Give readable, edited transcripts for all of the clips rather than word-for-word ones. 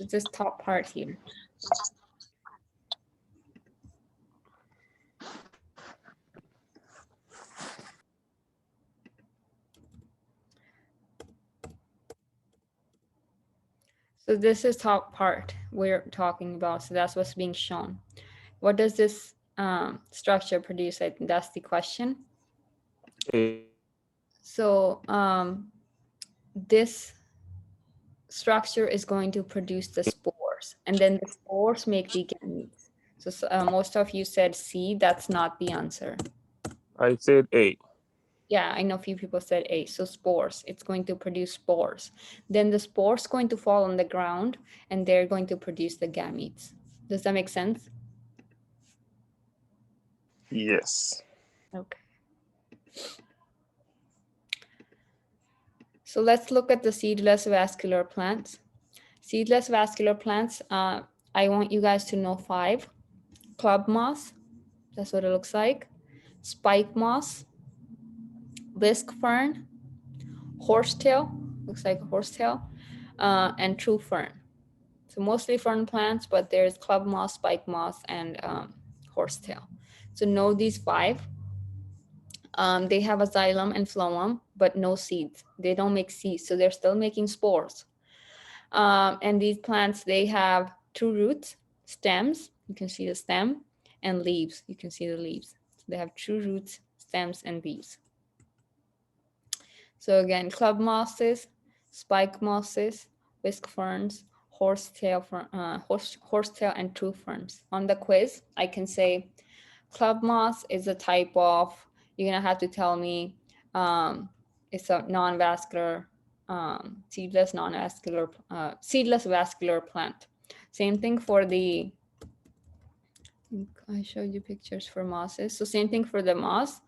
So this top part here. So this is top part we're talking about. So that's what's being shown. What does this structure produce? I think that's the question. A. So this structure is going to produce the spores, and then the spores make the gametes. So most of you said C. That's not the answer. I said A. Yeah, I know a few people said A. So spores, it's going to produce spores. Then the spores going to fall on the ground and they're going to produce the gametes. Does that make sense? Yes. Okay. So let's look at the seedless vascular plants. Seedless vascular plants, I want you guys to know 5. Club moss, that's what it looks like. Spike moss, whisk fern, horsetail, looks like a horsetail, and true fern. So mostly fern plants, but there's club moss, spike moss, and horsetail. So know these 5. They have a xylem and phloem, but no seeds. They don't make seeds, so they're still making spores. And these plants, they have 2 roots, stems, you can see the stem, and leaves, you can see the leaves. So they have 2 roots, stems, and leaves. So again, club mosses, spike mosses, whisk ferns, horsetail, horsetail, and true ferns. On the quiz, I can say club moss is a type of, you're gonna have to tell me, it's a non-vascular, seedless non-vascular, seedless vascular plant. Same thing for the, I showed you pictures for mosses. So same thing for the moss.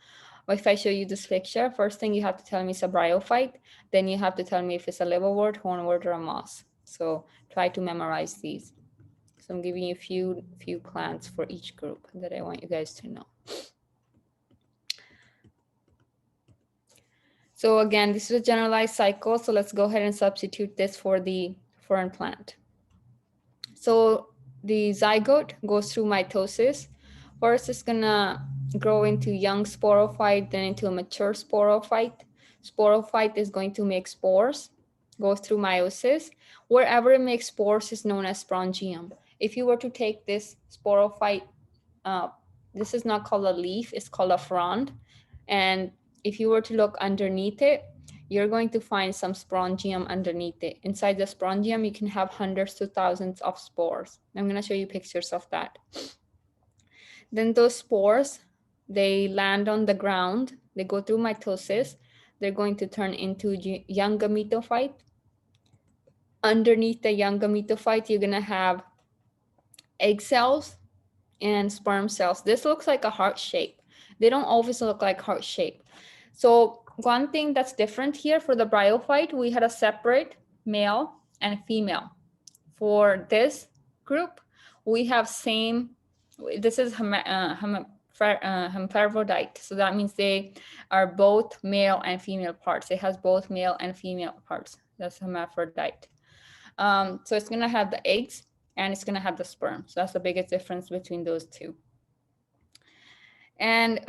If I show you this picture, first thing you have to tell me is a bryophyte. Then you have to tell me if it's a liverwort, hornwort, or a moss. So try to memorize these. So I'm giving you a few plants for each group that I want you guys to know. So again, this is a generalized cycle. So let's go ahead and substitute this for the fern plant. So the zygote goes through mitosis. First, it's gonna grow into young sporophyte, then into a mature sporophyte. Sporophyte is going to make spores, goes through meiosis. Wherever it makes spores is known as sporangium. If you were to take this sporophyte, this is not called a leaf, it's called a frond. And if you were to look underneath it, you're going to find some sporangium underneath it. Inside the sporangium, you can have hundreds to thousands of spores. I'm going to show you pictures of that. Then those spores, they land on the ground, they go through mitosis, they're going to turn into young gametophyte. Underneath the young gametophyte, you're going to have egg cells and sperm cells. This looks like a heart shape. They don't always look like heart shape. So one thing that's different here for the bryophyte, we had a separate male and female. For this group, we have same, this is hermaphrodite. So that means they are both male and female parts. It has both male and female parts. That's hermaphrodite. So it's gonna have the eggs and it's gonna have the sperm. So that's the biggest difference between those two. And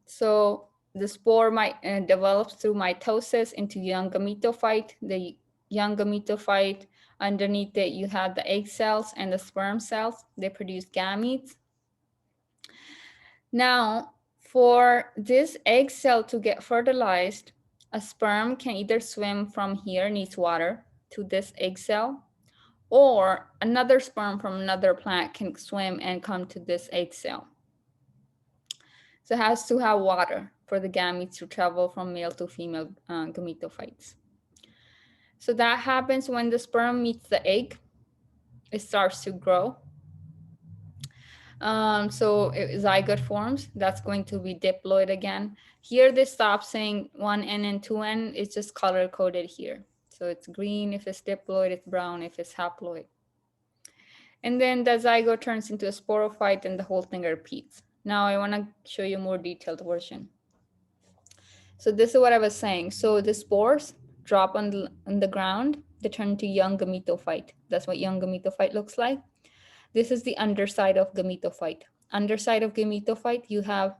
so the spore might develop through mitosis into young gametophyte. The young gametophyte, underneath it, you have the egg cells and the sperm cells. They produce gametes. Now, for this egg cell to get fertilized, a sperm can either swim from here, needs water, to this egg cell, or another sperm from another plant can swim and come to this egg cell. So it has to have water for the gametes to travel from male to female gametophytes. So that happens when the sperm meets the egg. It starts to grow. So zygote forms. That's going to be diploid again. Here they stop saying 1N and 2N. It's just color coded here. So it's green if it's diploid, it's brown if it's haploid. And then the zygote turns into a sporophyte and the whole thing repeats. Now I want to show you a more detailed version. So this is what I was saying. So the spores drop on the ground. they turn into young gametophyte. That's what young gametophyte looks like. This is the underside of gametophyte. Underside of gametophyte, you have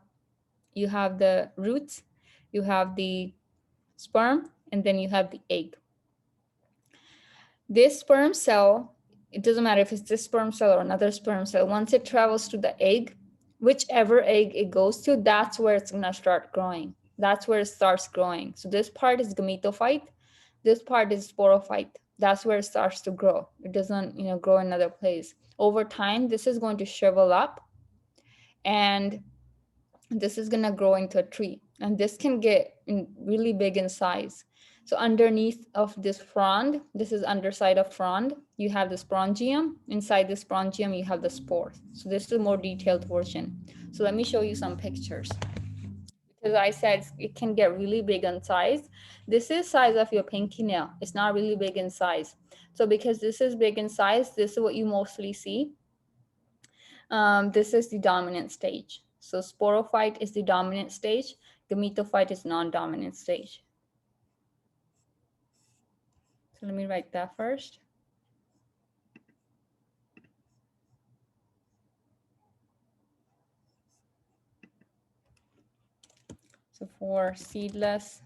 the roots, you have the sperm, and then you have the egg. This sperm cell, it doesn't matter if it's this sperm cell or another sperm cell, once it travels to the egg, whichever egg it goes to, that's where it's gonna start growing. That's where it starts growing. So this part is gametophyte, this part is sporophyte. That's where it starts to grow. It doesn't, grow in another place. Over time, this is going to shrivel up and this is gonna grow into a tree. And this can get really big in size. So underneath of this frond, this is underside of frond, you have the sporangium. Inside the sporangium, you have the spores. So this is a more detailed version. So let me show you some pictures. Because I said it can get really big in size. This is size of your pinky nail. It's not really big in size. So because this is big in size, this is what you mostly see. This is the dominant stage. So sporophyte is the dominant stage. Gametophyte is non-dominant stage. So let me write that first. So for seedless,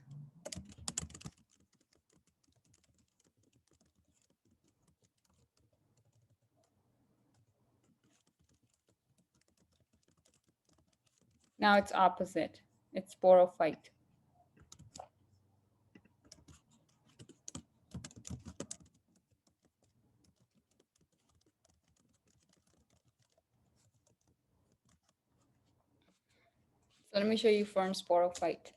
now it's opposite. It's sporophyte. So let me show you form sporophyte.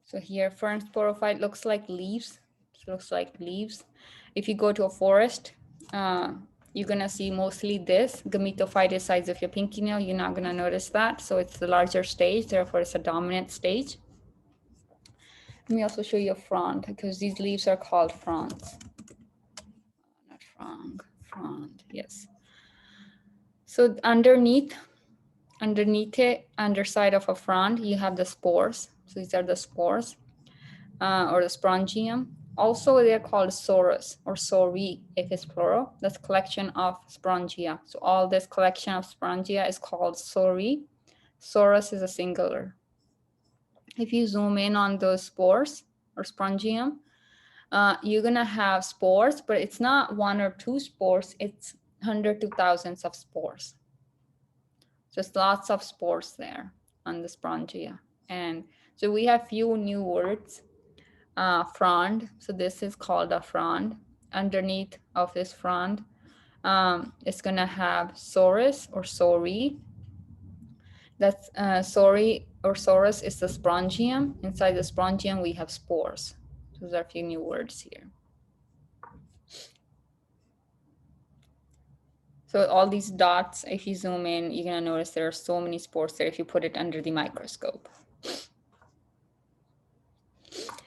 So here, fern sporophyte looks like leaves. It looks like leaves. If you go to a forest, you're gonna see mostly this. Gametophyte is size of your pinky nail. You're not gonna notice that. So it's the larger stage, therefore it's a dominant stage. Let me also show you a frond because these leaves are called fronds. Not frond, frond, yes. So underneath it, underside of a frond, you have the spores. So these are the spores. Or the sporangium. Also, they're called sorus or sori if it's plural. That's collection of sporangia. So all this collection of sporangia is called sori. Sorus is a singular. If you zoom in on those spores or sporangium, you're gonna have spores, but it's not one or two spores, it's hundreds to thousands of spores. Just lots of spores there on the sporangia. And so we have few new words. Frond. So this is called a frond. Underneath of this frond, it's gonna have sorus or sori. That's sori or sorus is the sporangium. Inside the sporangium, we have spores. Those are a few new words here. So all these dots, if you zoom in, you're gonna notice there are so many spores there if you put it under the microscope.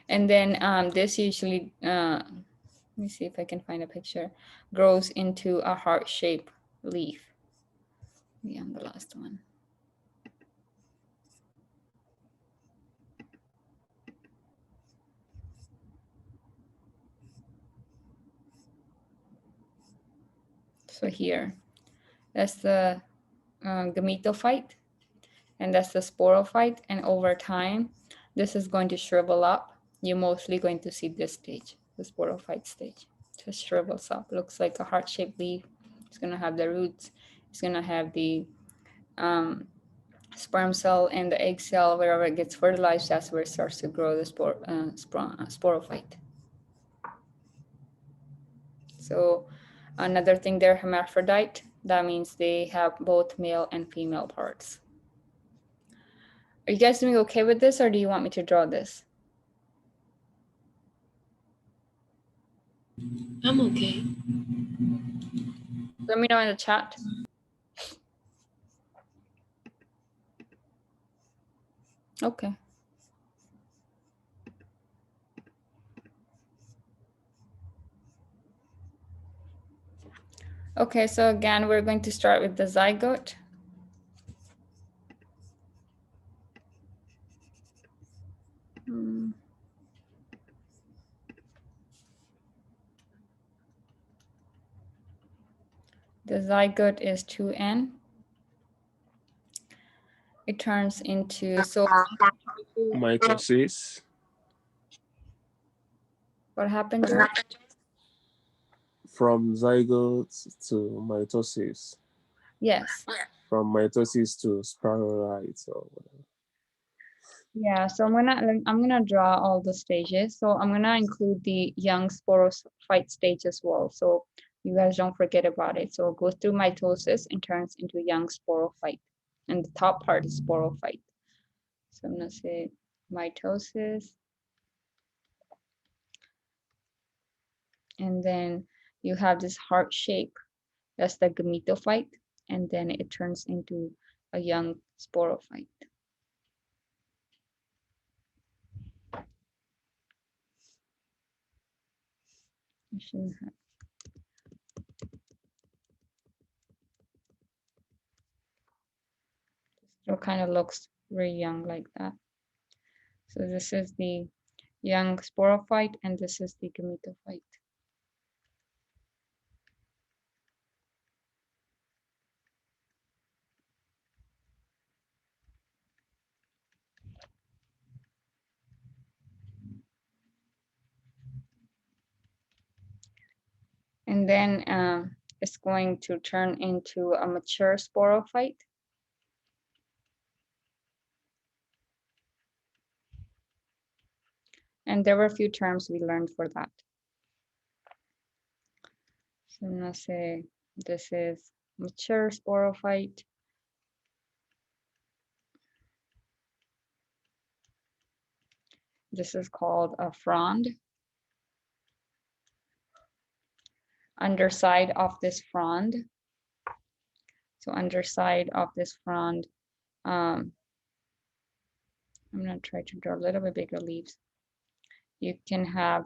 And then this usually, let me see if I can find a picture, grows into a heart-shaped leaf. Yeah, the last one. So here, that's the gametophyte, and that's the sporophyte. And over time, this is going to shrivel up. You're mostly going to see this stage, the sporophyte stage. Just shrivels up, looks like a heart-shaped leaf. It's gonna have the roots. It's gonna have the sperm cell and the egg cell. Wherever it gets fertilized, that's where it starts to grow the sporophyte. So another thing, they're hermaphrodite. That means they have both male and female parts. Are you guys doing okay with this, or do you want me to draw this? I'm okay. Let me know in the chat. Okay. Okay, so again, we're going to start with the zygote. Hmm. The zygote is 2N. It turns into, so Mitosis. what happened, George? From zygote to mitosis. Yes. From mitosis to spiralites or whatever. Yeah, so I'm gonna draw all the stages. So I'm gonna include the young sporophyte stage as well. So you guys don't forget about it. So it goes through mitosis and turns into young sporophyte. And the top part is sporophyte. So I'm gonna say mitosis. And then you have this heart shape. That's the gametophyte. And then it turns into a young sporophyte. You shouldn't have. It kind of looks very young like that. So this is the young sporophyte, and this is the gametophyte. And then it's going to turn into a mature sporophyte. And there were a few terms we learned for that. So I'm gonna say this is mature sporophyte. This is called a frond. Underside of this frond. So underside of this frond, I'm gonna try to draw a little bit bigger leaves. You can have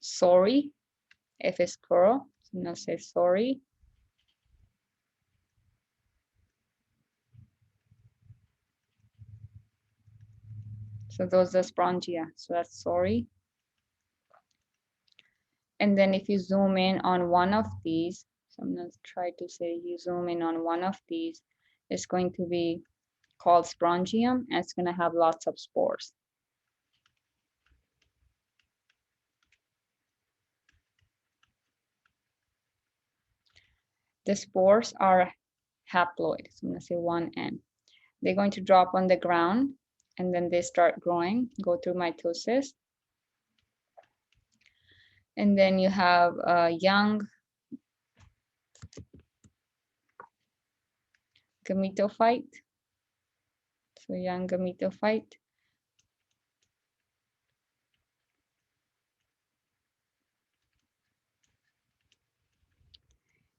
sori if it's plural. So I'm gonna say sori. So those are sporangia. So that's sori. And then if you zoom in on one of these, so I'm gonna try to say you zoom in on one of these, it's going to be called sporangium, and it's gonna have lots of spores. The spores are haploid, so I'm gonna say 1N. They're going to drop on the ground, and then they start growing, go through mitosis. And then you have a young gametophyte. So young gametophyte.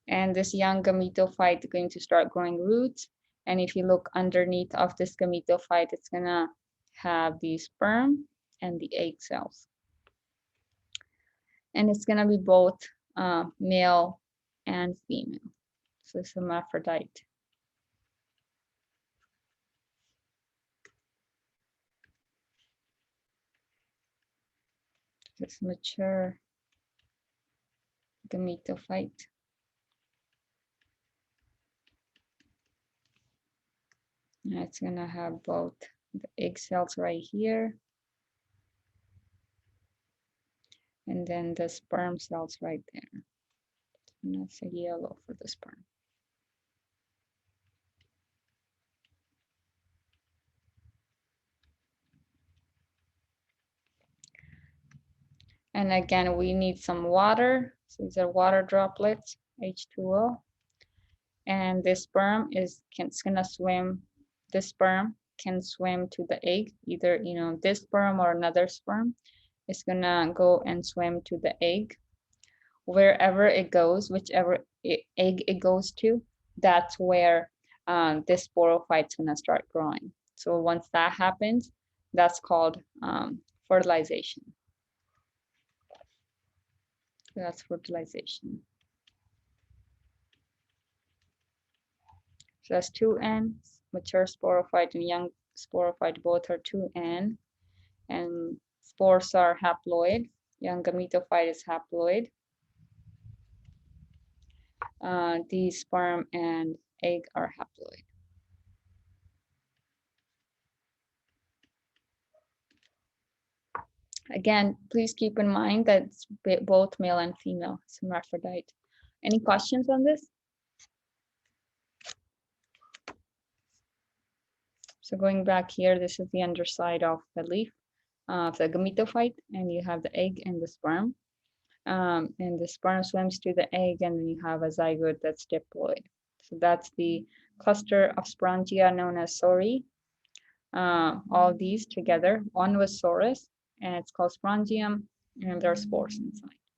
And this young gametophyte is going to start growing roots. And if you look underneath of this gametophyte, it's gonna have the sperm and the egg cells. And it's gonna be both male and female. So it's hermaphrodite. This mature gametophyte. And it's gonna have both the egg cells right here, and then the sperm cells right there. And that's a yellow for the sperm. And again, we need some water. So these are water droplets, H2O. And this sperm is gonna swim. This sperm can swim to the egg, either this sperm or another sperm. It's gonna go and swim to the egg. Wherever it goes, whichever egg it goes to, that's where this sporophyte's gonna start growing. So once that happens, that's called fertilization. So that's fertilization. So that's 2N, mature sporophyte and young sporophyte, both are 2N. and spores are haploid. Young gametophyte is haploid. The sperm and egg are haploid. Again, please keep in mind that it's both male and female, it's hermaphrodite. Any questions on this? So going back here, this is the underside of the leaf of the gametophyte, and you have the egg and the sperm. And the sperm swims to the egg, and then you have a zygote that's diploid. So that's the cluster of sporangia known as sori. All these together, one was sorus, and it's called sporangium, and there are spores inside.